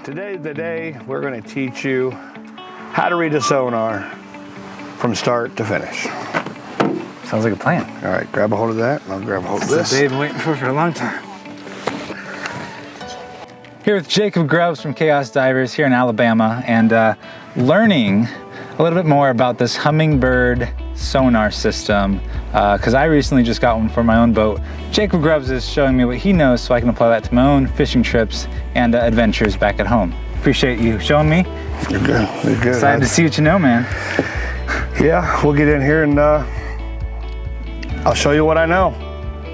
Today's the day we're going to teach you how to read a sonar from start to finish. Sounds like a plan. All right, grab a hold of that, and I'll grab a hold of this. This is the day I've been waiting for a long time. Here with Jacob Grubbs from Chaos Divers here in Alabama, and learning a little bit more about this Humminbird sonar system, because I recently just got one for my own boat. Jacob Grubbs is showing me what he knows so I can apply that to my own fishing trips and adventures back at home. Appreciate you showing me. You're good. You're good. Excited to see what you know, man. Yeah, we'll get in here and I'll show you what I know.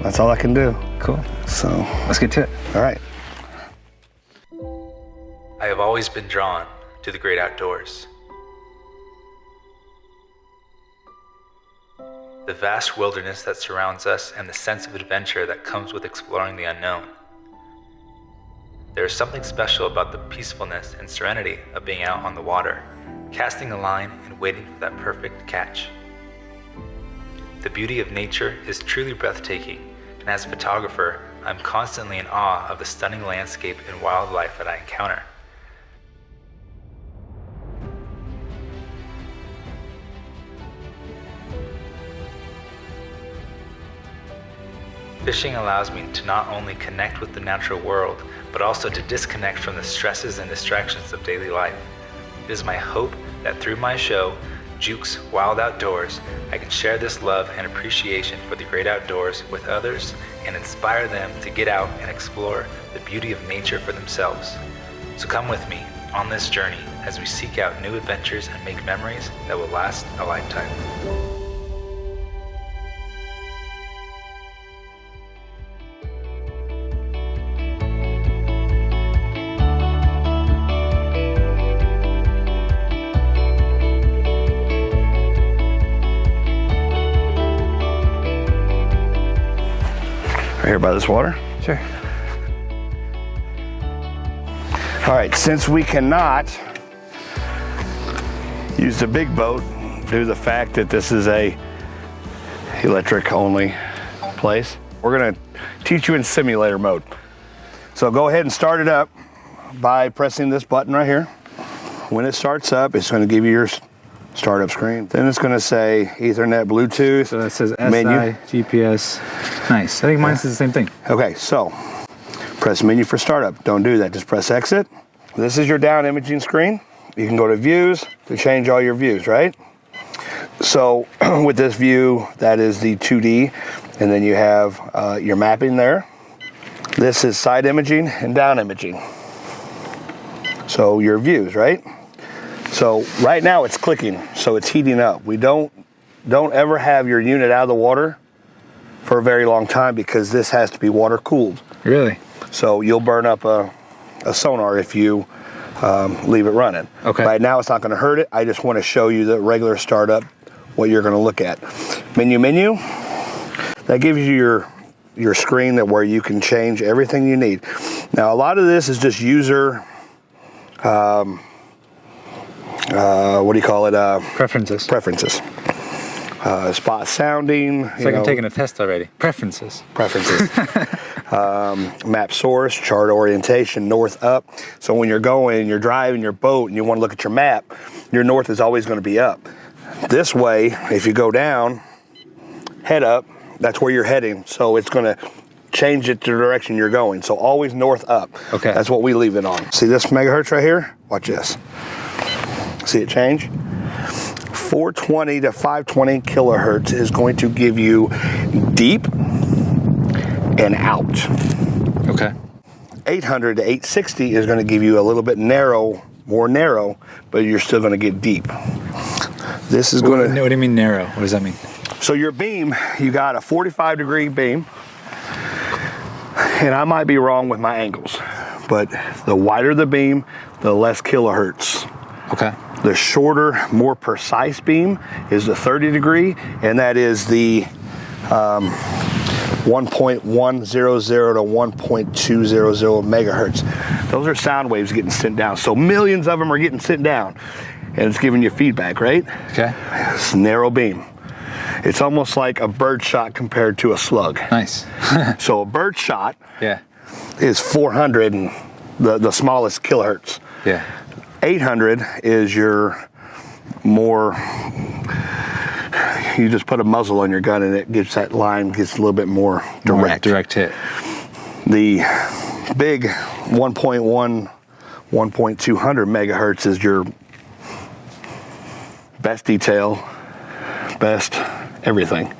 That's all I can do. Cool. So let's get to it. All right. I have always been drawn to the great outdoors. The vast wilderness that surrounds us and the sense of adventure that comes with exploring the unknown. There is something special about the peacefulness and serenity of being out on the water, casting a line and waiting for that perfect catch. The beauty of nature is truly breathtaking, and as a photographer, I'm constantly in awe of the stunning landscape and wildlife that I encounter. Fishing allows me to not only connect with the natural world, but also to disconnect from the stresses and distractions of daily life. It is my hope that through my show, Juke's Wild Outdoors, I can share this love and appreciation for the great outdoors with others and inspire them to get out and explore the beauty of nature for themselves. So come with me on this journey as we seek out new adventures and make memories that will last a lifetime. Right here by this water? Sure. All right, since we cannot use the big boat due to the fact that this is a electric only place, we're gonna teach you in simulator mode. So go ahead and start it up by pressing this button right here. When it starts up, it's gonna give you your startup screen. Then it's gonna say Ethernet, Bluetooth. So that says SI, menu. GPS. Nice. I think mine says the same thing. Okay, so press menu for startup. Don't do that, just press exit. This is your down imaging screen. You can go to views to change all your views, right? So with this view, that is the 2D, and then you have your mapping there. This is side imaging and down imaging. So your views, right? So right now it's clicking, so it's heating up. We don't ever have your unit out of the water for a very long time because this has to be water cooled. Really? So you'll burn up a sonar if you leave it running. Okay. Right now it's not going to hurt it. I just want to show you the regular startup, what you're going to look at. Menu. That gives you your screen that where you can change everything you need. Now a lot of this is just user. What do you call it? Preferences. Spot sounding. It's like I'm taking a test already. Preferences. Map source, chart orientation, north, up. So when you're driving your boat and you want to look at your map, your north is always going to be up. This way, if you go down, head up, that's where you're heading. So it's going to change it to the direction you're going. So always north, up. Okay. That's what we leave it on. See this megahertz right here? Watch this. See it change? 420 to 520 kilohertz is going to give you deep and out. Okay. 800 to 860 is going to give you a little bit more narrow, but you're still going to get deep. This is going to... What do you mean narrow? What does that mean? So your beam, you got a 45 degree beam, and I might be wrong with my angles, but the wider the beam, the less kilohertz. Okay. The shorter, more precise beam is the 30 degree, and that is the 1.100 to 1.200 megahertz. Those are sound waves getting sent down. So millions of them are getting sent down, and it's giving you feedback, right? Okay. It's a narrow beam. It's almost like a bird shot compared to a slug. Nice. So a bird shot Yeah. is 400 and the smallest kilohertz. Yeah. 800 is your more, you just put a muzzle on your gun and it gets that line gets a little bit more direct. More direct hit. The big 1.1, 1.200 megahertz is your best detail, best everything,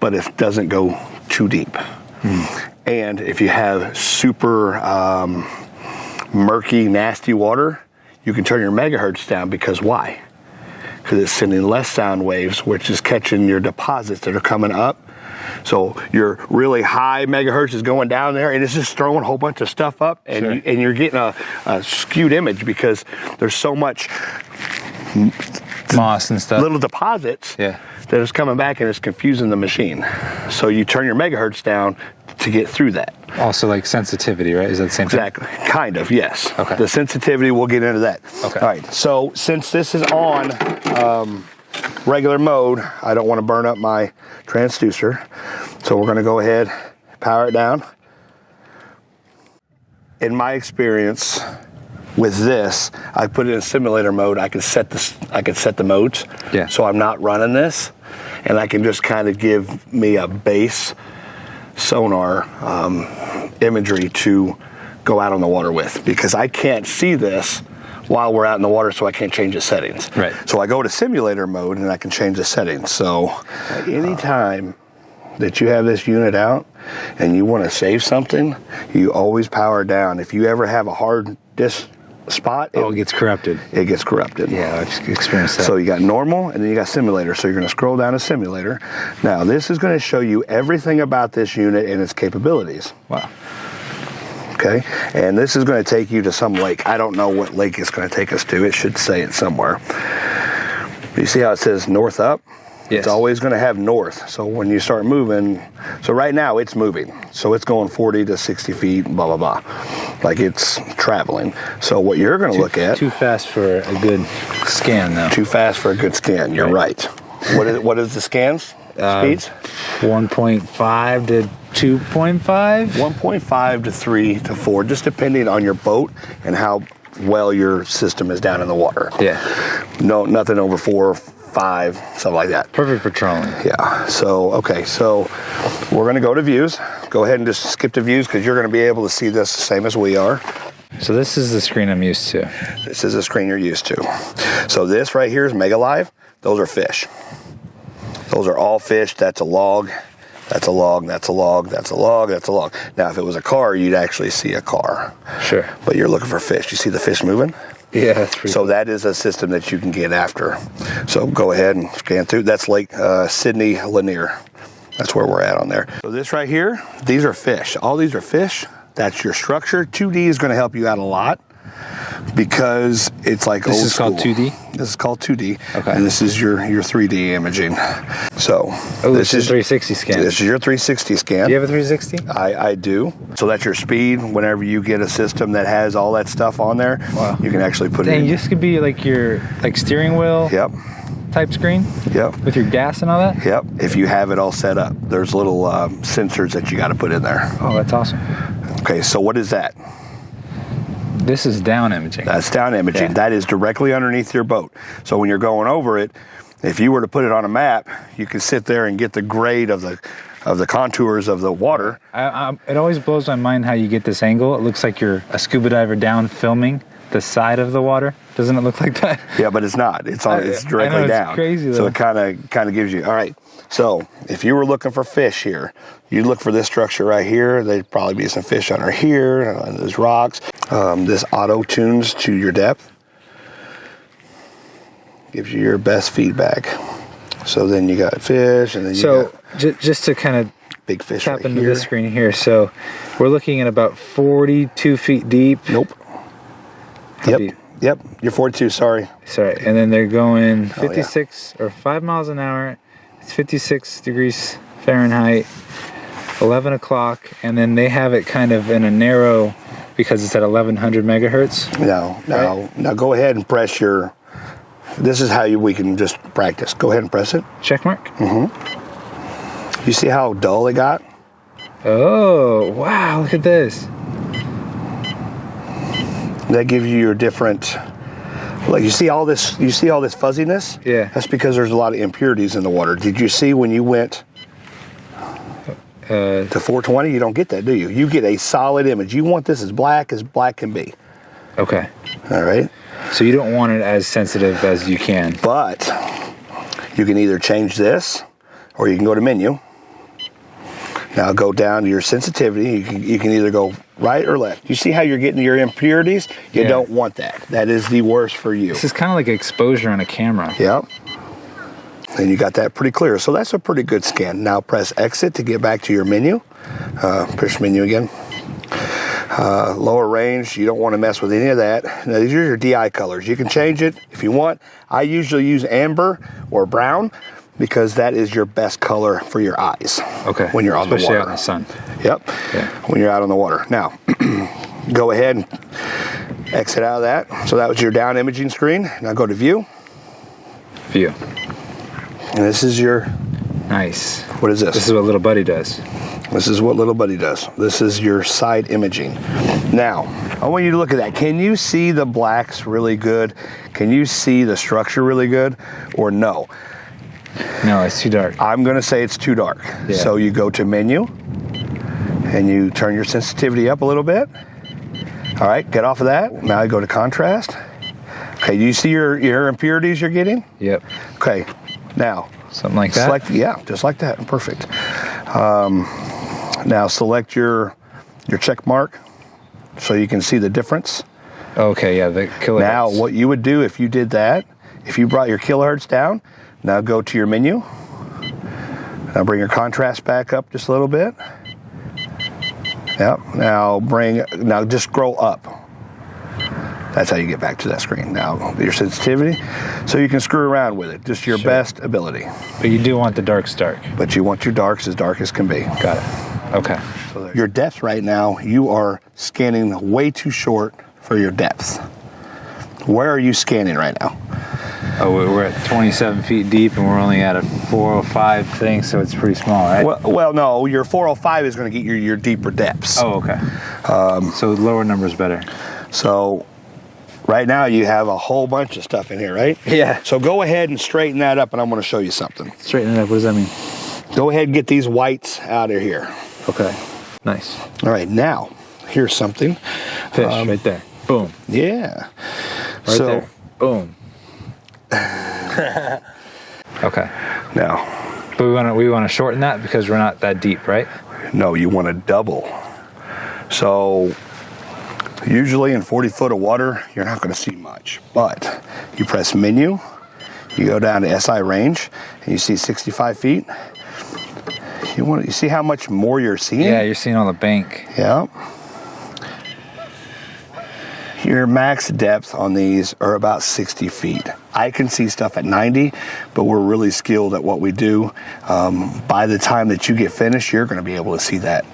but it doesn't go too deep. And if you have super murky, nasty water, you can turn your megahertz down because why? Because it's sending less sound waves, which is catching your deposits that are coming up. So your really high megahertz is going down there, and it's just throwing a whole bunch of stuff up, and, Sure. you're getting a skewed image because there's so much Moss and stuff. little deposits Yeah. that is coming back, and it's confusing the machine. So you turn your megahertz down to get through that. Also like sensitivity, right? Is that the same thing? Exactly. Kind of, yes. Okay. The sensitivity, we'll get into that. Okay. All right. So since this is on regular mode, I don't want to burn up my transducer. So we're going to go ahead, power it down. In my experience with this, I put it in simulator mode. I can set the modes. Yeah. So I'm not running this, and I can just kind of give me a base sonar imagery to go out on the water with, because I can't see this while we're out in the water, so I can't change the settings. Right. So I go to simulator mode and I can change the settings. So anytime that you have this unit out and you want to save something, you always power down. If you ever have a hard disk spot, It gets corrupted. it gets corrupted. Yeah, I've experienced that. So you got normal, and then you got simulator. So you're going to scroll down to simulator. Now this is going to show you everything about this unit and its capabilities. Wow. Okay, and this is going to take you to some lake. I don't know what lake it's going to take us to. It should say it somewhere. You see how it says north up? Yes. It's always going to have north. So when you start moving, so right now it's moving. So it's going 40 to 60 feet, blah, blah, blah. Like it's traveling. So what you're going to look at. Too fast for a good scan, though. Too fast for a good scan. You're right. What is the scans? Speeds? 1.5 to 2.5? 1.5 to 3 to 4, just depending on your boat and how well your system is down in the water. Yeah. No, nothing over 4, 5, something like that. Perfect for trolling. Yeah. So, okay. So we're going to go to views. Go ahead and just skip to views because you're going to be able to see this the same as we are. So this is the screen I'm used to. This is the screen you're used to. So this right here is Mega Live. Those are fish. Those are all fish. That's a log. That's a log. That's a log. That's a log. That's a log. Now, if it was a car, you'd actually see a car. Sure. But you're looking for fish. You see the fish moving? Yeah, that's pretty So that is a system that you can get after. So go ahead and scan through. That's Lake Sydney Lanier. That's where we're at on there. So this right here, these are fish. All these are fish. That's your structure. 2D is going to help you out a lot because it's like This old is school. called 2D? This is called 2D. Okay. And this is your 3D imaging. So This is 360 scan. This is your 360 scan. Do you have a 360? I do. So that's your speed. Whenever you get a system that has all that stuff on there, Wow. you can actually put it Dang, in. this could be like your steering wheel Yep. type screen Yep. with your gas and all that? Yep. If you have it all set up, there's little sensors that you got to put in there. Oh, that's awesome. Okay, so what is that? This is down imaging. That's down imaging. Yeah. That is directly underneath your boat. So when you're going over it, if you were to put it on a map, you can sit there and get the grade of the contours of the water. It always blows my mind how you get this angle. It looks like you're a scuba diver down filming the side of the water. Doesn't it look like that? Yeah, but it's not. It's directly I know, it's down. crazy, So though. it kind of gives you. All right. So if you were looking for fish here, you'd look for this structure right here. There'd probably be some fish under here. There's rocks. This auto tunes to your depth. Gives you your best feedback. So then you got fish, and then you got just to kind of big fish tap right into here. this screen here. So we're looking at about 42 feet deep. Nope. How Yep. deep? Yep. You're 42. Sorry. Sorry. And then they're going Oh, yeah. 56 or 5 miles an hour. It's 56 degrees Fahrenheit, 11 o'clock. And then they have it kind of in a narrow because it's at 1100 megahertz. Now go ahead and press your. This is how we can just practice. Go ahead and press it. Check mark. You see how dull it got? Oh, wow. Look at this. That gives you your different, like you see all this fuzziness? Yeah. That's because there's a lot of impurities in the water. Did you see when you went to 420? You don't get that, do you? You get a solid image. You want this as black can be. Okay. All right. So you don't want it as sensitive as you can. But you can either change this or you can go to menu. Now go down to your sensitivity. You can either go right or left. You see how you're getting your impurities? You don't want that. That is the worst for you. This is kind of like exposure on a camera. Yep. And you got that pretty clear. So that's a pretty good scan. Now press exit to get back to your menu. Push menu again. Lower range, you don't want to mess with any of that. Now these are your DI colors. You can change it if you want. I usually use amber or brown because that is your best color for your eyes. Okay. When you're on the water. Especially out in the sun. Yep. Yeah. When you're out on the water. Now, go ahead and exit out of that. So that was your down imaging screen. Now go to view. View. And this is your... Nice. What is this? This is what Little Buddy does. This is what Little Buddy does. This is your side imaging. Now, I want you to look at that. Can you see the blacks really good? Can you see the structure really good? Or no? No, it's too dark. I'm going to say it's too dark. Yeah. So you go to menu and you turn your sensitivity up a little bit. All right, get off of that. Now you go to contrast. Okay, do you see your impurities you're getting? Yep. Okay, now. Something like that? Select, yeah, just like that. Perfect. Now select your check mark so you can see the difference. Okay, yeah, the kilohertz. Now what you would do if you did that, if you brought your kilohertz down, now go to your menu. Now bring your contrast back up just a little bit. Yep. Now just scroll up. That's how you get back to that screen. Now your sensitivity, so you can screw around with it, just your best ability. But you do want the darks dark. But you want your darks as dark as can be. Got it. Okay. So your depth right now, you are scanning way too short for your depth. Where are you scanning right now? Oh, we're at 27 feet deep and we're only at a 405 thing, so it's pretty small, right? Well, no, your 405 is going to get your deeper depths. Oh, okay. So lower number is better. So right now you have a whole bunch of stuff in here, right? Yeah. So go ahead and straighten that up and I'm going to show you something. Straighten it up, what does that mean? Go ahead and get these whites out of here. Okay. Nice. All right, now, here's something. Fish, right there. Boom. Yeah. Right there. Boom. Okay. Now. But we want to shorten that because we're not that deep, right? No, you want to double. So usually in 40 foot of water, you're not going to see much. But you press menu, you go down to SI range, and you see 65 feet. You see how much more you're seeing? Yeah, you're seeing on the bank. Yeah. Your max depth on these are about 60 feet. I can see stuff at 90, but we're really skilled at what we do. By the time that you get finished, you're going to be able to see that.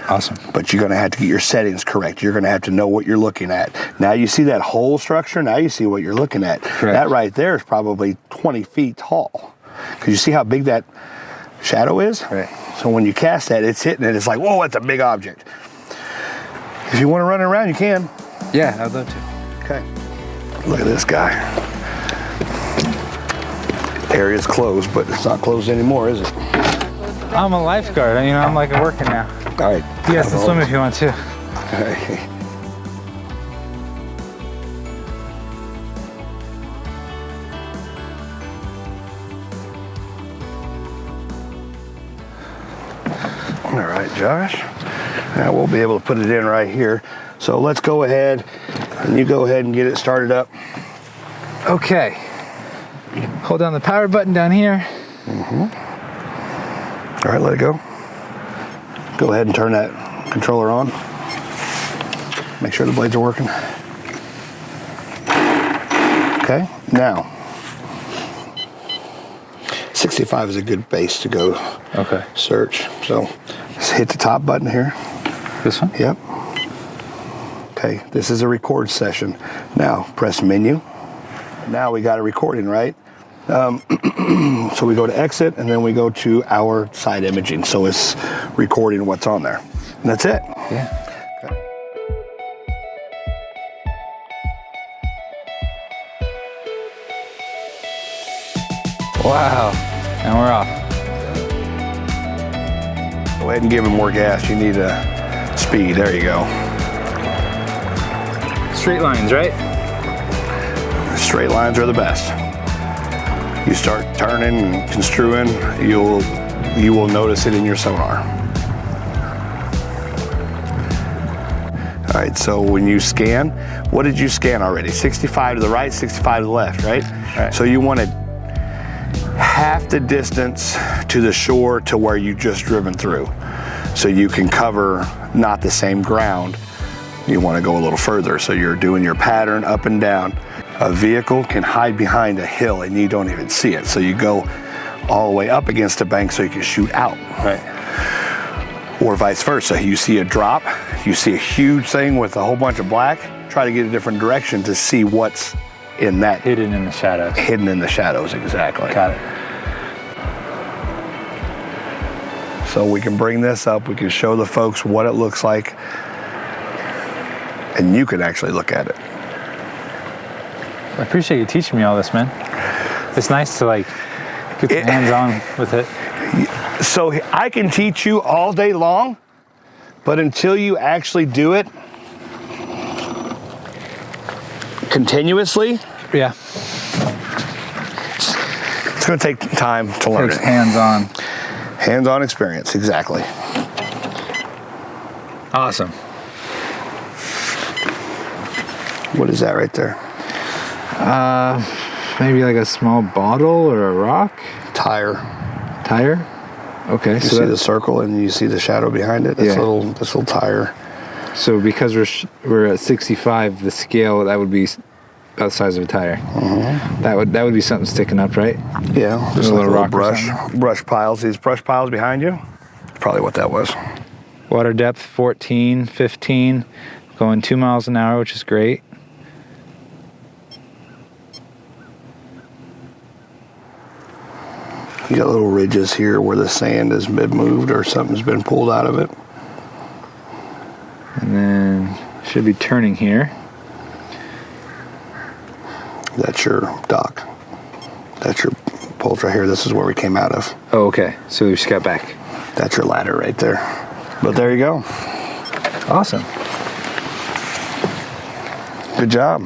Awesome. But you're going to have to get your settings correct. You're going to have to know what you're looking at. Now you see that whole structure, now you see what you're looking at. Correct. That right there is probably 20 feet tall. Because you see how big that shadow is? Right. So when you cast that, it's hitting it. It's like, whoa, that's a big object. If you want to run it around, you can. Yeah, I'd love to. Okay. Look at this guy. Area's closed, but it's not closed anymore, is it? I'm a lifeguard. I'm like working now. All right. You guys can swim if you want to. All right. All right, Josh. Now we'll be able to put it in right here. So let's go ahead and you go ahead and get it started up. Okay. Hold down the power button down here. All right, let it go. Go ahead and turn that controller on. Make sure the blades are working. Okay, now 65 is a good base to go search. So just hit the top button here. This one? Yep. Okay, this is a record session. Now press menu. Now we got a recording, right? So we go to exit and then we go to our side imaging. So it's recording what's on there. And that's it. Yeah. Wow. And we're off. Go ahead and give him more gas. You need speed. There you go. Straight lines, right? Straight lines are the best. You start turning and construing, you will notice it in your sonar. All right, so when you scan, what did you scan already? 65 to the right, 65 to the left, right? Right. So you wanted half the distance to the shore to where you just driven through. So you can cover not the same ground. You want to go a little further. So you're doing your pattern up and down. A vehicle can hide behind a hill and you don't even see it. So you go all the way up against the bank so you can shoot out. Right. Or vice versa. You see a drop, you see a huge thing with a whole bunch of black, try to get a different direction to see what's in that. Hidden in the shadows. Hidden in the shadows, exactly. Got it. So we can bring this up, we can show the folks what it looks like, and you can actually look at it. I appreciate you teaching me all this, man. It's nice to like get your hands on with it. So I can teach you all day long, but until you actually do it continuously, Yeah. it's going to take time to learn Takes it. hands-on. Hands-on experience, exactly. Awesome. What is that right there? Maybe like a small bottle or a rock? Tire. Tire? Okay. You see the circle and you see the shadow behind it? This Yeah. little tire. So because we're at 65, the scale, that would be about the size of a tire. Mm-hmm. That would be something sticking up, right? Yeah, just A like little rock or brush piles. These brush piles behind you. Probably what that was. Water depth 14, 15, going 2 miles an hour, which is great. You got little ridges here where the sand has been moved or something's been pulled out of it. And then should be turning here. That's your dock. That's your poles right here. This is where we came out of. Oh, okay. So we just got back. That's your ladder right there. But there you go. Awesome. Good job.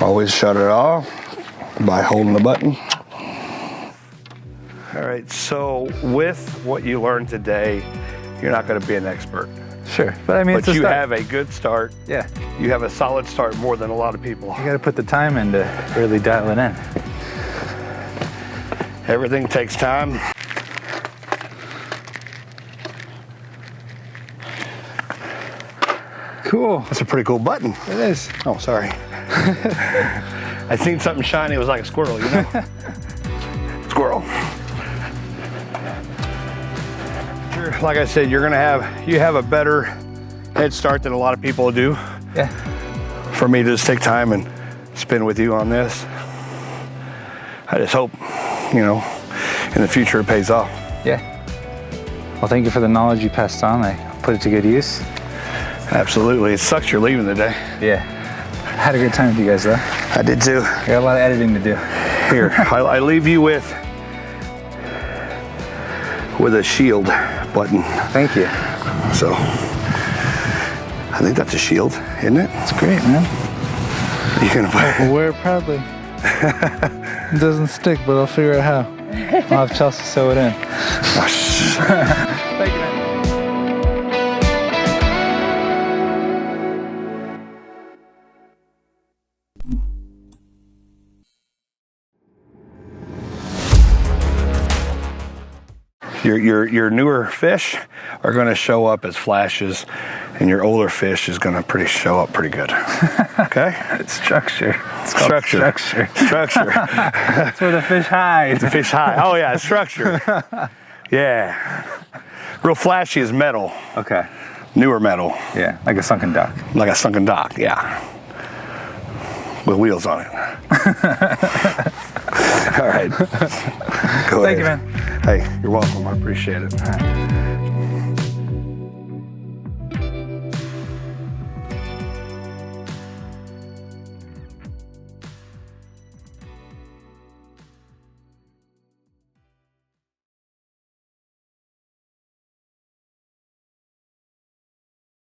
Always shut it off by holding the button. All right, so with what you learned today, you're not going to be an expert. Sure. But I mean, But it's a you start. have a good start. Yeah. You have a solid start, more than a lot of people. You got to put the time in to really dial it in. Everything takes time. Cool. That's a pretty cool button. It is. Oh, sorry. I seen something shiny. It was like a squirrel, you know? Squirrel. Like I said, you have a better head start than a lot of people do. Yeah. For me to just take time and spend with you on this, I just hope, in the future it pays off. Yeah. Well, thank you for the knowledge you passed on. I put it to good use. Absolutely. It sucks you're leaving today. Yeah. Had a good time with you guys, though. I did too. I got a lot of editing to do. Here, I leave you with a shield button. Thank you. So, I think that's a shield, isn't it? It's great, man. You gonna I'll wear it proudly. It doesn't stick, but I'll figure out how. I'll have Chelsea sew it in. Thank you, man. Your newer fish are going to show up as flashes, and your older fish is going to show up pretty good. Okay? Structure. It's called Structure. Structure. That's where the fish hide. The fish high. Oh yeah, structure. Yeah. Real flashy is metal. Okay. Newer metal. Yeah, like a sunken dock. Like a sunken dock, yeah. With wheels on it. All right. Go Thank ahead. you, man. Hey, you're welcome. I appreciate it. All right.